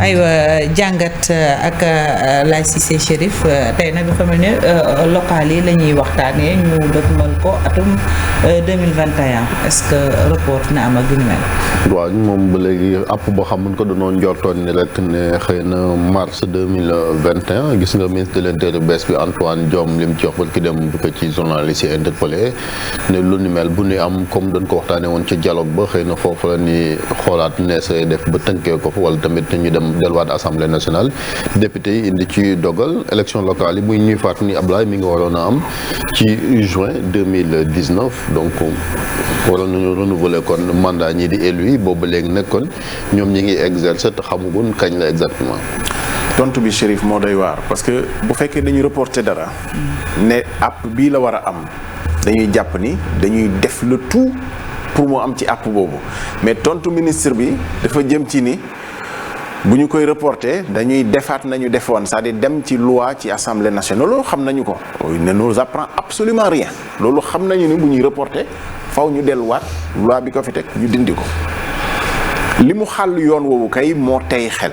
aywa jàngat ak Laye Cissé Chérif tey nag dafa mel ne local yi la ñuy waxtaanee ñu dëgmal ko atum 2021 est-ce que report na am ak yu ni mel. waaw moom ba léegi àpp boo xam ne ko danoon njortoon ni rek ne xëy na mars 2021 gis nga ministre de l'Intérieur bees bi Antoine Diome li mu ci wax ba ki dem bu ko ci journaliste yi interpellé ne lu ni mel bu ni am comme dañ ko waxtaanee woon ci dialogue ba xëy na foofu la ni xoolaat nees def ba tënkee ko fa wala tamit ñu dem delluwaat assemblée nationale député yi indi ci dogal élection locale yi muy ñuy fàttali ni Ablaye mi ngi waroon a am ci juin 2019 donc waroon nañu renouveler kon mandat ñii di élu yi boobu léegi nekkoon ñoom ñi ngi exercer te xamugun kañ la exactement. tontu bi Chérif moo doy waar parce que bu fekkee dañuy reporter dara ne app bii la war a am dañuy jàpp ni dañuy def le tout pour mu am ci app boobu mais tontu ministre bi dafa jëm ci ni bu ñu koy reporter dañuy defaat nañu defoon c'est-à-dire dem ci loi ci assemblée nationale loolu xam nañu ko ne nous apprend absolument rien loolu xam nañu ni bu ñuy reporter faw ñu delluwaat loi bi ko fi teg ñu dindi ko li mu xàll yoon woowu kay moo tey xel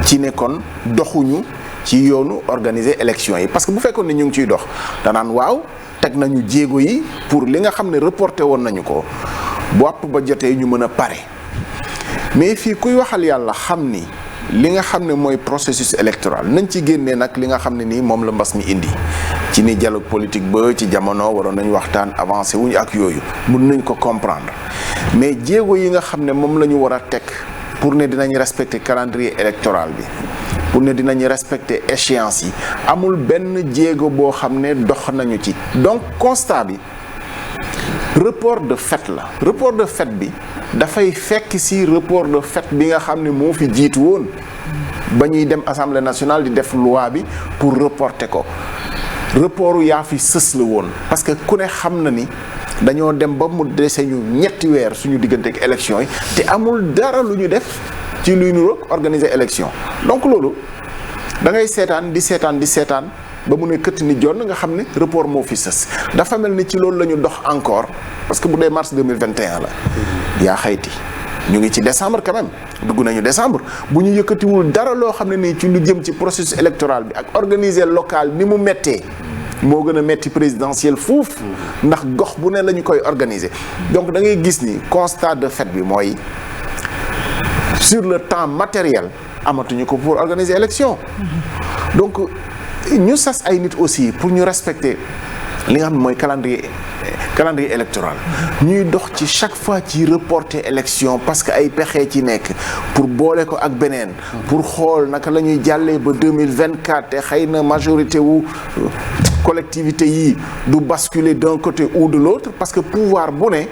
ci ne kon doxuñu ci yoonu organiser élection yi parce que bu fekkoon ne ñu ngi ciy dox danaan waaw teg nañu jéego yi pour li nga xam ne reporté woon nañu ko bu àpp ba jotee ñu mën a pare mais fii kuy waxal yàlla xam ni li nga xam ne mooy processus électoral nañ ci génnee nag li nga xam ne nii moom la mbas mi indi ci ni dialogue politique ba ci jamono waroon nañu waxtaan avancé wuñu ak yooyu mun nañ ko comprendre mais jéego yi nga xam ne moom la ñu war a teg pour ne dinañ respecter calendrier électoral bi pour ne dinañ respecter échéance yi amul benn jéego boo xam ne dox nañu ci donc constat bi report de fait la report de fait bi dafay fekk ci report de fait bi nga xam ne moo fi jiitu woon ba ñuy dem assemblée nationale di def loi bi pour reporter ko reportu yaa fi sës la woon parce que ku ne xam na ni dañoo dem ba mu dese ñu ñetti weer suñu diggante ak élection yi te amul dara lu ñu def ci luy niroog organiser élection donc loolu da ngay seetaan di seetaan ba mu ne këtt ni jonn nga xam ne report moo fi sës dafa mel ni ci loolu la ñu dox encore parce que bu dee mars 2021 la yaa xayti ñu ngi ci décembre quand même dugg nañu décembre bu ñu yëkkatiwul dara loo xam ne nii ci lu jëm ci processus électoral bi ak organiser local ni mu méttee moo gën a metti présidentiel fuuf ndax gox bu ne la ñu koy organiser donc da ngay gis ni constat de fait bi mooy sur le temps matériel amatuñu ko pour organiser élection donc ñu sas ay nit aussi pour ñu respecter li nga xam ne mooy calendrier électoral ñuy dox ci chaque fois ci reporter élection parce que ay pexe ci nekk pour boole ko ak beneen pour xool naka la ñuy jàllee ba 2024 te xëy na majorité wu collectivité yi du basculer d'un côté ou de l'autre parce que pouvoir bu ne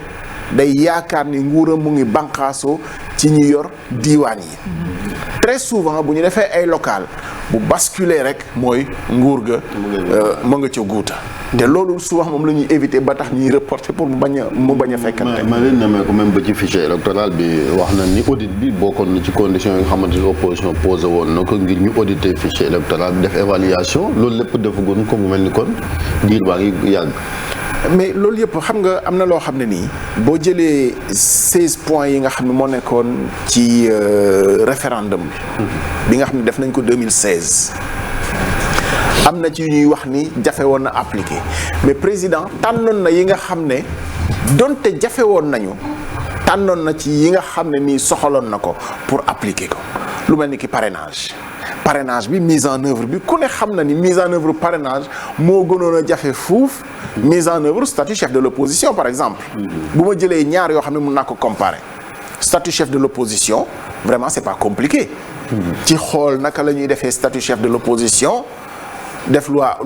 day yaakaar ni nguuram mu ngi banqaasoo ci ñi yor diiwaan yi très souvent bu ñu defee ay local bu basculer rek mooy nguur ga mu nga ca guuta te loolu souvent moom la ñuy éviter ba tax ñuy reporter pour mu bañ a fekkante. ma leen nemee ko même ba ci fichier électoral bi wax na ni audit bi bokkoon na ci conditions yi nga xamante ni opposition posé woon na ko ngir ñu auditer fichier électoral bi def évaluation loolu lépp defagoon ko mu mel ni kon diir baa ngi yàgg. mais loolu yëpp xam nga am na loo xam ne nii boo jëlee 16 points yi nga xam ne moo nekkoon ci référendum bi nga xam ne def nañ ko 2016 am na ci yu ñuy wax ni jafe woon na appliqué mais président tànnoon na yi nga xam ne donte jafe woon nañu tànnoon na ci yi nga xam ne nii soxaloon na ko pour appliquer ko lu mel ni ki parrainage bi mise en œuvre bi ku ne xam na ni mise en œuvre parrainage moo gënoon a jafe fuuf mise en œuvre statut chef de l'opposition par exemple bu ma jëlee ñaar yoo xam ne mun naa ko comparer statut chef de l'opposition vraiment c'est pas compliqué ci xool naka la ñuy defee statut chef de l'opposition def loi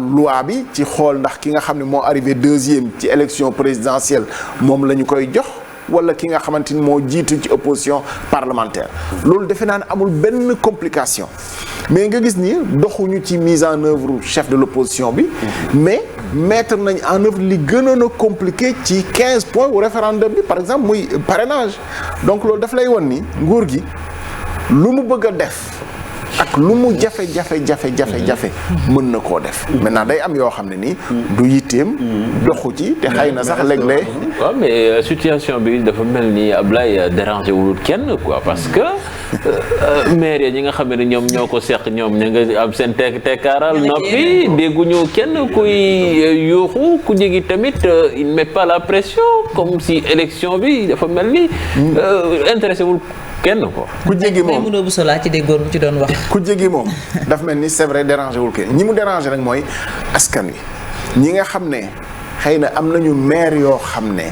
bi ci xool ndax ki nga xam ne moo arrivé deuxième ci élection présidentielle moom la ñu koy jox wala ki nga xamante ni moo jiitu ci opposition parlementaire loolu defe naa ne amul benn complication mais nga gis ni doxuñu ci mise en œuvre chef de l'opposition bi mais mettre nañ en œuvre li gënoon a compliqué ci 15 points au référendum bi par exemple muy parrainage donc loolu daf lay won ni nguur gi lu mu bëgg a def ak lu mu jafe mën na koo def. maintenant day am yoo xam ne nii du yitteem doxu ci te xëy na sax léeg-léeg. waaw mais situation bi dafa mel ni Ablaye dérangé wul kenn quoi parce que maire yi ñi nga xam ne ñoom ñoo ko seq ñoom ña nga am seen tekkaaral noppi dégguñu kenn kuy yuuxu ku jegi tamit il met pas la pression comme si élection bi dafa mel ni intéressé wul kenn ko. ku jegi moom Maimouna Bousso laa ci déggoon bu ci doon wax. ku jegi moom dafa mel ni c'est vrai dérangé wul kenn ñi mu dérangé rek mooy askan wi ñi nga xam ne xëy na am nañu maire yoo xam ne.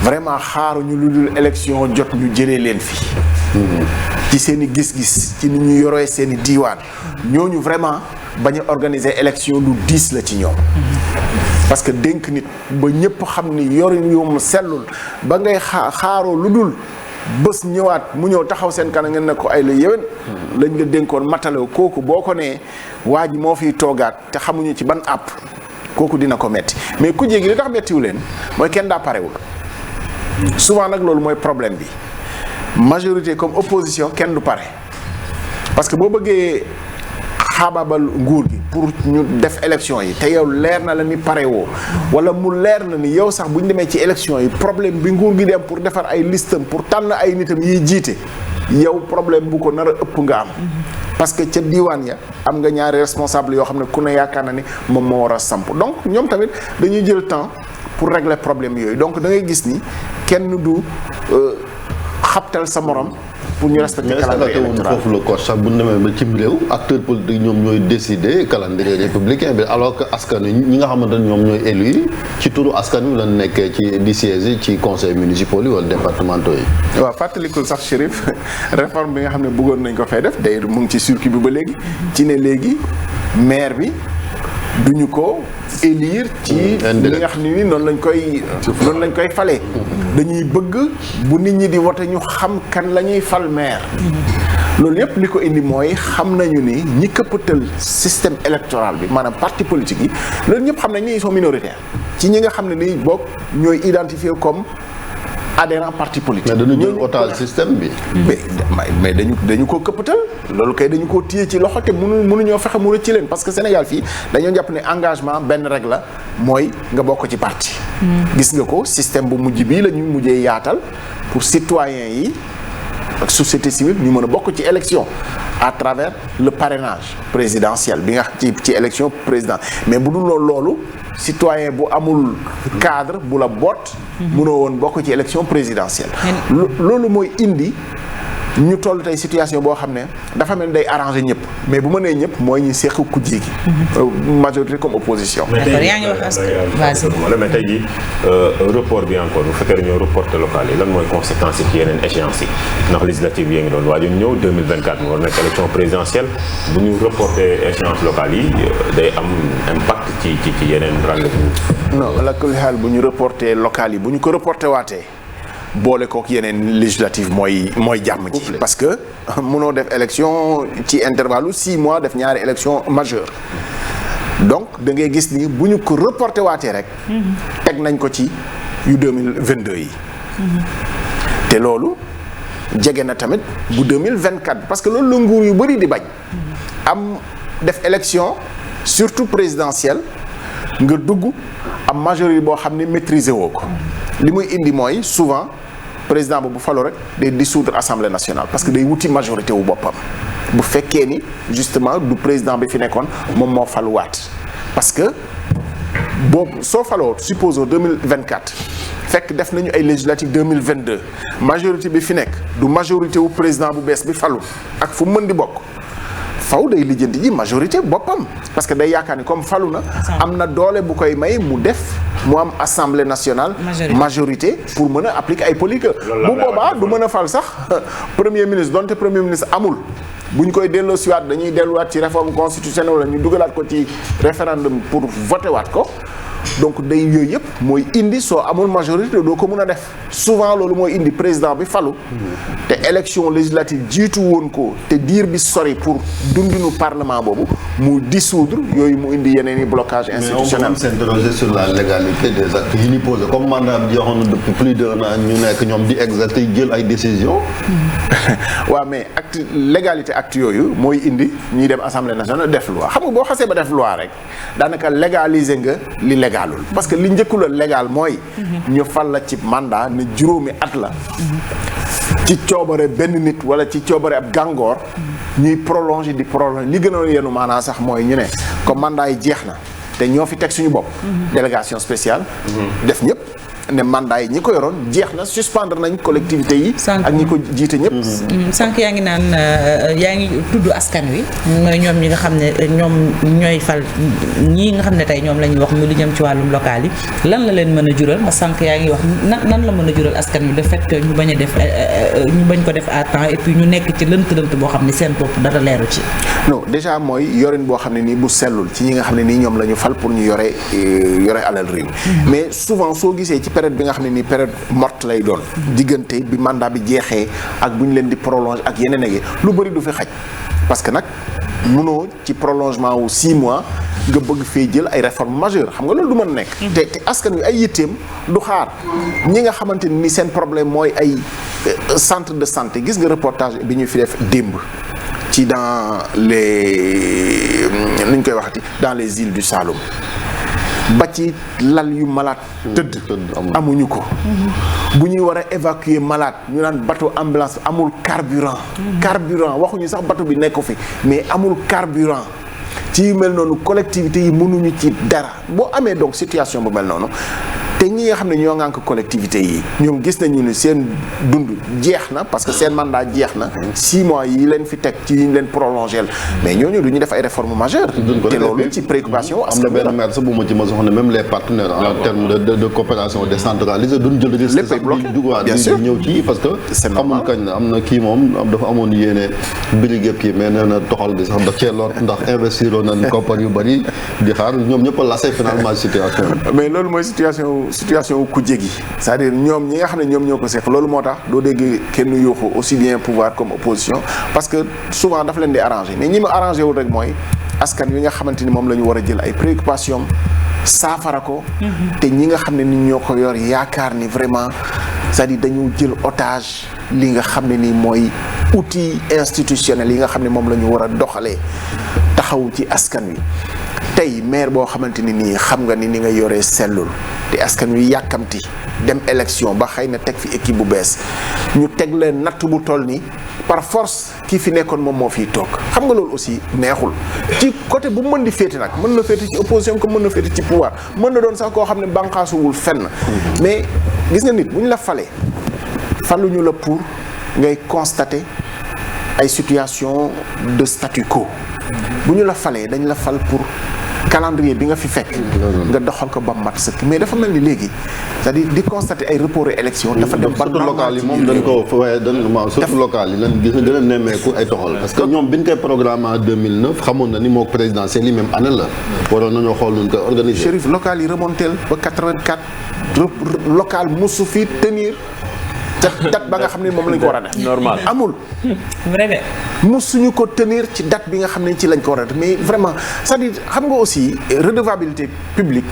vraiment xaaruñu lu dul élection jot ñu jëlee leen fii. ci seen i gis-gis ci ni ñu yoree seen i diiwaan ñooñu vraiment bañ a organiser élection lu diis la ci ñoom. parce que dénk nit ba ñëpp xam ni yorin yu mu sellul ba ngay xaaroo lu dul bés ñëwaat mu ñëw taxaw seen kanam ngeen ne ko ay la yéwén. lañ la dénkoon matale kooku boo ko nee waa ji moo fiy toogaat te xamuñu ci ban àpp kooku dina ko metti mais ku jéegi li tax mettiwu leen mooy kenn daa parewul. souvent nag loolu mooy problème bi majorité comme opposition kenn du pare parce que boo bëggee xaabaabal nguur gi pour ñu def élection yi te yow leer na la ni pare woo wala mu leer na ni yow sax bu ñu demee ci élection yi problème bi nguur gi dem pour defar ay listam pour tànn ay nitam yiy jiite yow problème bu ko nar a ëpp nga am parce que ca diiwaan ya am nga ñaari responsable yoo xam ne ku ne yaakaar na ni moom moo war a samp donc ñoom tamit dañuy jël temps pour régler problème yooyu donc da ngay gis ni kenn du xabtal sa morom pour ñu respecter calendrier électoral foofu la ko sax bu ñu demee ba cim réew acteurs politiques ñoom ñooy décider calendrier républicain bi alors que askan wi ñi nga xamante ne ñoom ñooy élus yi ci turu askan wi lan nekkee ci di siège ci conseil municipal yi wala départementaux yi. waaw fàttalikul sax Chérif réforme bi nga xam ne bëggoon nañ ko fay def d'ailleurs mu ngi ci circuit bi ba léegi ci ne léegi maire bi duñu ko élire ci li nga xam ne ni noonu lañ koy falee dañuy bëgg bu nit ñi di wote ñu xam kan la ñuy fal maire loolu yépp li ko indi mooy xam nañu ni ñi këppatal système électoral bi maanaam parti politique yi loolu ñëpp xam nañ ni ils sont minoritaires ci ñi nga xam ne ni bokk ñooy identifié comme adhérent parti politique. mais dañu jël otage système bi. mais dañu ko këppatal loolu kay dañu ko téye ci loxo te mënuñoo fexe mu rëcc ci leen parce que Sénégal fii dañoo jàpp ne engagement benn rek la mooy nga bokk ci parti. gis nga ko système bu mujj bii la ñu mujjee yaatal pour citoyens yi ak société civile ñu mën a bokk ci élection à travers le parrainage présidentiel bi nga ci élection président mais bu dul loolu citoyen bu amul cadre bu la boot mënoo woon bokk ci élection présidentielle loolu mooy indi ñu toll tey situation boo xam ne dafa mel ni day arranger ñëpp mais bu ma nee ñëpp mooy ñu seq kujje gi majorité comme opposition. yaa ngi wax mais tey jii report bi encore bu fekkee dañoo reporté local yi lan mooy conséquence yi ci yeneen échéance yi ndax législative yi ngi doon waaju ñëw 2024 mu war nekk élection présidentielle bu ñu reporté échéance locale yi day am impact ci yeneen rendez-vous. non ala kulli xaal bu ñu reporté local yi bu ñu ko reporté waatee. boole kook yeneen législative mooy jàmm ji parce que mënoo def élection ci intervalle 6 mois def ñaari élection majeure donc da ngay gis ni bu ñu ko reporté waatee rek teg nañ ko ci yu 2022 yi te loolu jege na tamit bu 2024 parce que loolu la nguur yu bëri di bañ am def élection surtout présidentielle nga dugg am majorité boo xam ne maîtriser woo ko li muy indi mooy souvent président bu faloo rek day dissoudre assemblée nationale parce que day wuti majorité wu boppam bu fekkee ni justement du président bi fi nekkoon moom moo faluwaat parce que boobu soo faloo supposons 2024 fekk def nañu ay législatives 2022 majorité bi fi nekk du majorité wu président bu bees bi falu ak fu mën di bokk faw day lijjanti ji majorité boppam parce que day yaakaar ni comme falu na am na doole bu koy may mu am assemblée nationale majorité pour mën a appliquer ay politique bu boobaa du mën a fal sax premier ministre donte premier ministre amul bu ñu koy delloo siwaat dañuy delluwaat ci réforme constitutionnelle wala ñu dugalaat ko ci référendum pour voter waat ko donc day yooyu yëpp mooy indi soo amul majorité doo ko mën a def souvent loolu mooy indi président bi falu te élection législative jiitu woon ko te diir bi sori pour dundinu parlement boobu mu dissoudre yooyu mu indi yeneen i blocage institutionnel. Mais on peut s'interroger sur la légalité des actes yi ñu posé comme mandat bi joxoon na depuis plus d'un an ñu nekk ñoom di exercer jël ay décisions. waaw mais acte légalité acte yooyu mooy indi ñuy dem assemblée nationale def loi xam nga boo xasee ba def loi rek daanaka légaliser nga li légalul parce que li njëkkul a légal mooy. ñu fal la ci mandat ne juróomi at la. ci coobare benn nit wala ci coobare ab gàngoor. ñuy prolonger di prolonger li gën a yenu maanaa sax mooy ñu ne comme mandat yi jeex na te ñoo fi teg suñu bopp. délégation spéciale. def ñëpp. ne mandat yi ñi ko yoroon jeex na suspendre nañ collectivité yi. ak ñi ko jiite ñëpp. sànq yaa ngi naan yaa ngi tudd askan wi mooy ñoom ñi nga xam ne ñoom ñooy fal ñii nga xam ne tey ñoom la ñuy wax mu li jëm ci wàllum local yi lan la leen mën a jural ma sànq yaa ngi wax nan la mën a jural askan wi le fait que ñu bañ a def ñu bañ ko def à temps et puis ñu nekk ci lënt boo xam ne seen bopp dara leeru ci. non déjà mooy yorin boo xam ne nii bu sellul ci ñi nga xam ne nii ñoom la ñu fal pour ñu yore alal réew mais souvent soo gisee ci période bi nga xam ne nii période morte lay doon diggante bi mandat bi jeexee ak bu ñu leen di prolonger ak yeneen ak lu bëri du fi xaj parce que nag mënoo ci prolongement wu 6 mois nga bëgg fee jël ay réformes majeures xam nga loolu du mën nekk te askan wi ay yitteem du xaar ñi nga xamante ni seen problème mooy ay centre de santé gis nga reportage bi ñu fi def démb ci dans les nu ñu koy waxati dans les îles du Saloum ba ci lal yu malade tëdd amuñu ko bu ñuy war a évacuer malade ñu naan bateau ambulance amul carburant waxuñu sax bateau bi nekk fi mais amul carburant ci yu mel noonu collectivités yi mënuñu ci dara boo amee donc situation bu mel noonu te ñi nga xam ne ñoo ŋànk collectivités yi ñoom gis nañu ni seen dund jeex na parce que seen mandat jeex na 6 mois yi leen fi teg ci yi ñu leen prolongé mais ñooñu du ñu def ay réformes majeures te loolu ci préoccupation am na benn maire sax bu ma ci ma soxla même les partenaires en termes de coopération décentralisée duñ jël risque sax di ñëw ci parce que amul kañ na am na kii moom dafa amoon yéene birigéb kii mais nee na toxal bi sax da cee lor ndax investir oo nañ koppar yu bëri di xaar ñoom ñëpp a lasé finalement situation mais loolu mooy situation wu kujje gi c'est-à-dire ñoom ñi nga xam ne ñoom ñoo ko seq loolu moo tax doo dégg kenn yuuxu aussi bien pouvoir comme opposition parce que souvent dafa leen di arrangé mais ñi ma arrangé wul rek mooy askan wi nga xamante ni moom la ñu war a jël ay préoccupations saafara ko te ñi nga xam ne ni ñoo ko yor yaakaar ni vraiment c'est-à-dire dañu jël otage li nga xam ne ni mooy outil institutionnel yi nga xam ne moom la ñu war a doxalee taxaw ci askan wi tey maire boo xamante ni nii xam nga ni nga yoree sellul te askan wi yàkkamti dem élection ba xëy na teg fi équipe bu bees ñu teg leen natt bu toll ni par force kii fi nekkoon moom moo fiy toog xam nga loolu aussi neexul ci côté bu mën di féete nag mën na féete ci opposition comme mën na féete ci pouvoir mën na doon sax koo xam ne bànqaasuwul fenn mais gis nga nit bu ñu la falee faluñu la pour ngay constater ay situation de statu quo bu ñu la falee dañ la fal pour calendrier bi nga fi fekk nga doxal ko ba mat sëkk mais dafa mel ni léegi c'est-à-dire di constater ay report élection dafa dem ba surtout local yi moom dañ ko waaye surtout local yi lan gis nga gën a nemmeeku ay toxal parce que ñoom bi ñu koy programme en 2009 xamoon na ni moo présidentiel yi même année la waroon nañoo xool nuñ koy organiser Chérif local yi remontel ba 84 local mosu fi tenir date ba nga xam ne moom lañ ko war a def normal amul vrai mosuñu ko tenir ci date bi nga xam ne ci lañ ko war a def mais vraiment c'est-à-dire xam nga aussi redevabilité publique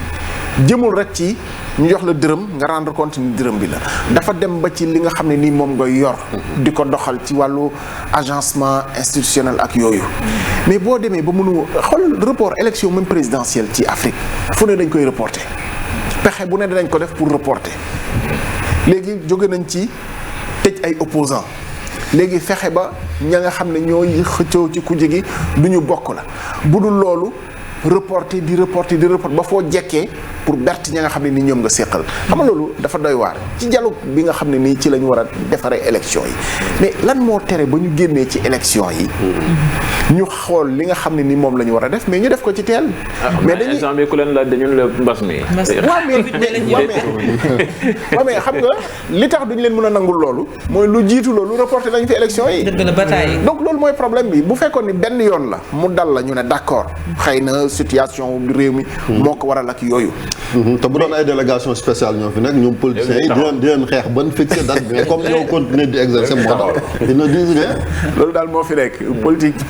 jëmul rek ci ñu jox la dërëm nga rendre compte ni dërëm bi la dafa dem ba ci li nga xam ne nii moom nga yor di ko doxal ci wàllu agencement institutionnel ak yooyu mais boo demee ba mënu xool report élection même présidentielle ci Afrique fu ne dañ koy reporter pexe bu ne danañ ko def pour reporter léegi jóge nañ ci tëj ay opposants léegi fexe ba ña nga xam ne ñooy xëccoo ci kujje gi du ñu bokk la bu dul loolu reporter ba foo jekkee pour berte ña nga xam ne ni ñoom nga séqal xam nga loolu dafa doy waar ci dialogue bi nga xam ne nii ci la ñu war a defaree élection yi mais lan moo tere ba ñu génnee ci élection yi ñu xool li nga xam ne ni moom la ñu war a def mais ñu def ko ci teel mais dañuy exemple ku leen la dañu la mbas mi waaw mais xam nga li tax duñu leen mën a nangul loolu mooy lu jiitu loolu reporté nañ fi élection yi donc loolu mooy problème bi bu fekkoon ni benn yoon la mu dal la ñu ne d'accord xëy na situation réew mi moo ko waral ak yooyu te bu doon ay délégation spéciale ñoo fi nekk ñoom politiciens yi di leen xeex ban fixé date bi comme ñoo continuer di exercer moo tax ils ne disent rien. loolu daal moo fi nekk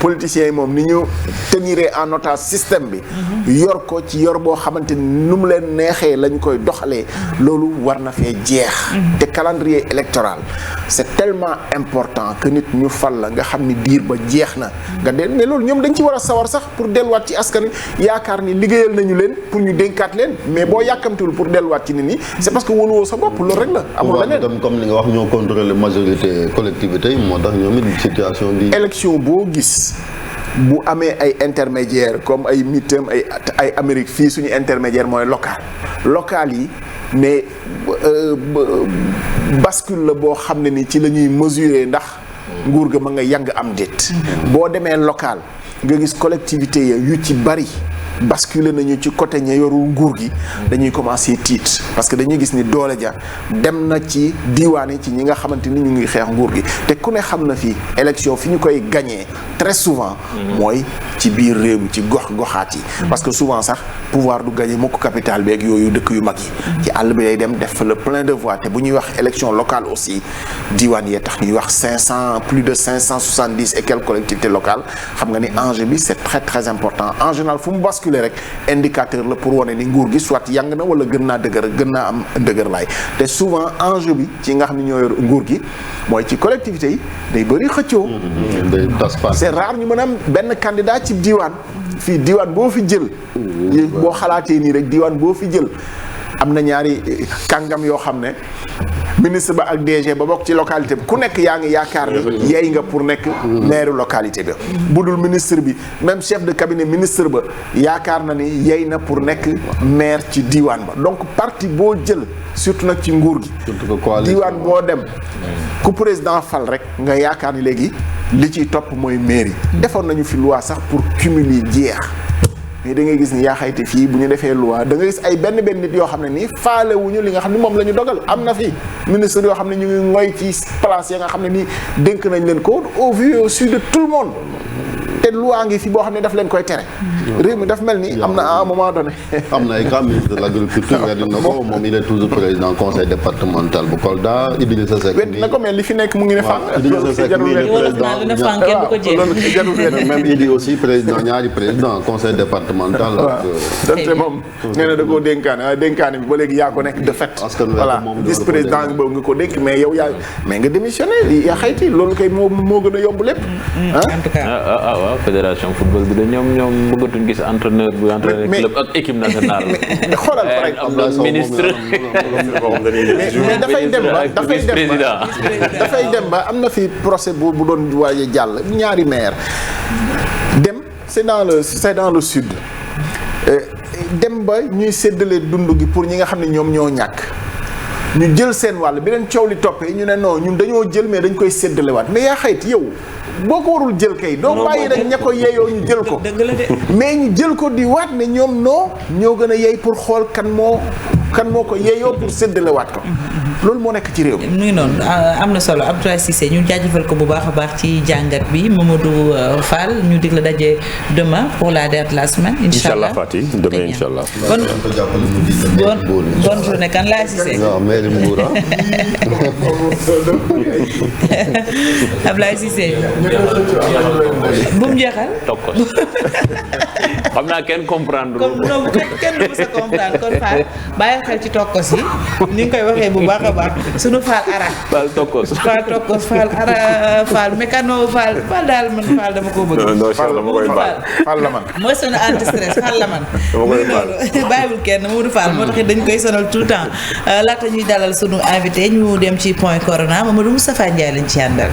politiciens yi moom ni ñu tenir en otage système bi yor ko ci yor boo xamante ni nu mu leen neexee lañ koy doxalee loolu war na fee jeex te calendrier électoral c'est tellement important que nit ñu fal la nga xam ni diir ba jeex na nga de mais loolu ñoom dañ ci war a sawar sax pour delluwaat ci askan wi yaakaar ni liggéeyal nañu leen pour ñu dénkaat leen mais boo yàkkamtiwul pour delluwaat ci nit ñi c'est parce que wóoluwoo sa bopp loolu rek la amul leneen comme li nga wax ñoo contrôler majorité collectivité yi moo tax ñoom it situation bi élection boo gis bu amee ay intermédiaires comme ay midterm ay Amérique fii suñu intermédiaire mooy local yi mais bascule la boo xam ne ni ci la ñuy mesurer ndax nguur ga ma nga yàng am déet boo demee local nga gis collectivité yu ci bari basculer nañu ci côté ña yorul nguur gi dañuy commencer tiit parce que dañuy gis ni doole ja dem na ci diiwaan yi ci ñi nga xamante ni ñu ngi xeex nguur gi te ku ne xam na fi élection fi ñu koy gagner très souvent mooy ci biir réew mi ci goxaat yi parce que souvent sax pouvoir du gagner mukk capital bi ak yooyu dëkk yu mag yi ci àll bi day dem def fa le plein de voix te bu ñuy wax élection locale aussi diiwaan yee tax ñuy wax plus de 570 et quelques collectivités locales xam nga ni enjeu bi c'est très très important en général fu mu basculer rek indicateur la pour wane ni nguur gi soit yang na wala gën naa am dëgër laay te souvent enjeu bi ci nga xam ne ñoo yor nguur gi mooy ci collectivités yi day bëri xëccoo c'est rare ñu mën a am benn candidat ci diiwaan fii diiwaan boo fi jël boo xalaatee nii rek diiwaan boo fi jël am na ñaari kàngam yoo xam ne ministre ba ak DG ba bokk ci localité bi ku nekk yaa ngi yaakaar ni yey nga pour nekk maire localité ba bu dul ministre bi même chef de cabinet ministre ba yaakaar na ni yey na pour nekk maire ci diiwaan ba donc parti boo jël surtout nag ci nguur gi diiwaan boo dem ku président fal rek nga yaakaar ni léegi li ciy topp mooy mairie defoon nañu fi loi sax pour cumuler jeex mais da ngay gis ni yaa xayti fii bu ñu defee loi da ngay gis ay benn nit yoo xam ne nii faale wuñu li nga xam ne moom la ñu dogal am na fi ministre yoo xam ne ñu ngi ngoy ci place ya nga xam ne nii dénk nañ leen ko au vu et au su de tout le monde te loi ngi fi boo xam ne daf leen koy tere réew mi daf mel ni am na à un moment donné am na ay grand ministre de l'agriculture weddi na ko moom il est toujours président conseil départemental bu Kolda Idrissa Seck weddi na ko mais li fi nekk mu ngi ne fànn Idrissa Seck mi président même Idi aussi président ñaari président conseil départemental donte moom nee na da koo dénkaane bi ba léegi yaa ko nekk de fait voilà vice président nga boobu nga ko dénk mais yow yaa mais nga démissionné yaa xayti loolu kay moo gën a yomb lépp en tout cas waaw fédération football bi de ñoom bëggatuñ gis entraîneur bu entraîneur club ak équipe nationale. xoolal par exemple ministre. mais dafay dem ba am na fi procès bu doon waaye jàll ñaari maire dem c'est dans le sud dem ba ñuy séddale dund gi pour ñi nga xam ne ñoom ñoo ñàkk ñu jël seen wàll bi leen coow li toppee ñu ne non ñun dañoo jël mais dañ koy séddalewaat mais yaa xayt yow boo ko warul jël kay doo bàyyi rek ña ko yeeyoo ñu jël ko mais ñu jël ko di waat ne ñoom ñoo gën a yeey pour xool kan moo ko yeeyoo pour séddalewaat ko loolu moo nekk ci réew mi. mu ngi noonu am na solo Abdoulaye Cissé ñu jaajëfal ko bu baax a baax ci jàngat bi Mamadou Fall ñu dig la daje demain pour la dernière de la semaine. incha allah Fati demain incha allah. bonne journée kan laa Cissé. waaw mairie Mbour Abdoulaye Cissé. bu mu jeexal. toog ko xam naa kenn comprendre. comme kenn du mës a comprendre kon Fall bàyyi xel ci tokkos yi ni nga koy waxee bu baax a baax sunu Fall ara. Fall tokkos Fall ara Fall mécano Fall daal man Fall dama ko bëgg. non dama koy baal Fall la man. mooy sunu anti stress Fall la man. dama koy baal bàyyiwul kenn Modou Fall moo tax dañ koy sonal tout le temps laata ñuy dalal sunu invité ñu dem ci point corona Mamadou Moustapha Ndiaye lañ ci àndal.